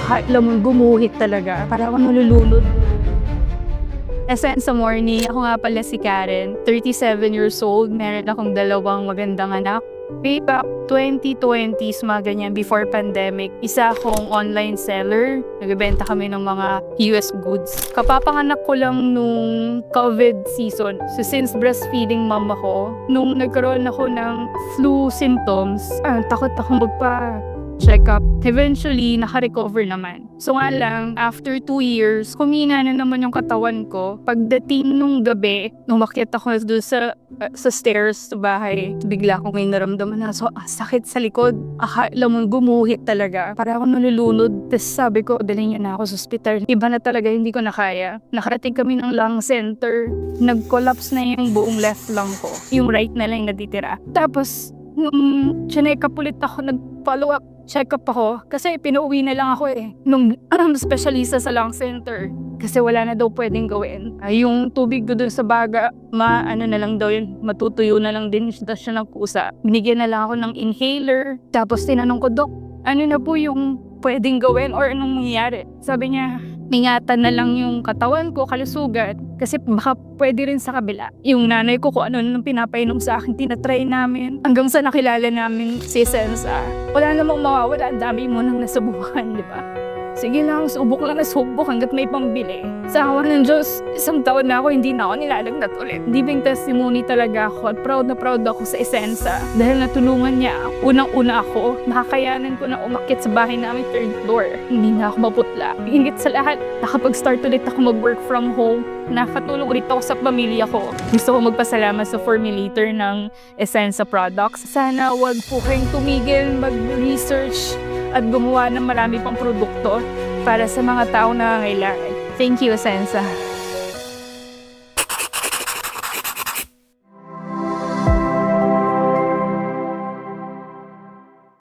Akala mo gumuhit talaga. Para ako nalulunod. Sa morning, ako nga pala si Karen, 37 years old. Meron akong 2 magandang anak. Way back 2020s, mga ganyan, before pandemic, isa akong online seller. Nagbebenta kami ng mga US goods. Kapapanganak ko lang nung COVID season. So since breastfeeding mom ako, nung nagkaroon ako ng flu symptoms, takot ako check-up. Eventually, naka-recover naman. So nga lang, after 2 years, kumina na naman yung katawan ko. Pagdating nung gabi, umakyat ako doon sa stairs sa bahay, bigla akong may naramdaman na sakit sa likod. Akala mo gumuhit talaga. Para ako nalulunod. Tapos sabi ko, dalhin niyo na ako sa hospital. Iba na talaga, hindi ko na kaya. Nakarating kami ng lung center. Nag-collapse na yung buong left lung ko. Yung right na lang natitira. Tapos, nung chinek-up ulit ako, nag-follow up check-up ako kasi pinauwi na lang ako nung specialista sa lung center kasi wala na daw pwedeng gawin. Yung tubig ko dun sa baga, na lang daw yun, matutuyo na lang din siya ng kusa. Binigyan na lang ako ng inhaler. Tapos tinanong ko, Dok, ano na po yung pwedeng gawin or anong mangyayari? Sabi niya, ingatan na lang yung katawan ko, kalusugan, kasi baka pwede rin sa kabila. Yung nanay ko kung ano nang pinapainom sa akin, tinatry namin. Hanggang sa nakilala namin si Sensa. Wala namang mawawala, ang dami mo nang nasubukan, di ba? Sige lang, subok lang na subok hanggat may pambili. Sa awa ng Diyos, 1 taon na ako, hindi na ako nilalagnat ulit. Living testimony talaga ako at proud na proud ako sa Esensa. Dahil natulungan niya, unang-una ako, nakakayanan ko na umakyat sa bahay namin 3rd floor. Hindi na ako maputla. Hingit sa lahat, nakapag-start ulit ako mag-work from home. Nakatulong ulit ako sa pamilya ko. Gusto ko magpasalamat sa formulator ng Esensa products. Sana wag po kayong tumigil mag-research at gumawa ng marami pang produkto para sa mga tao na nangangailangan. Thank you, Esensa.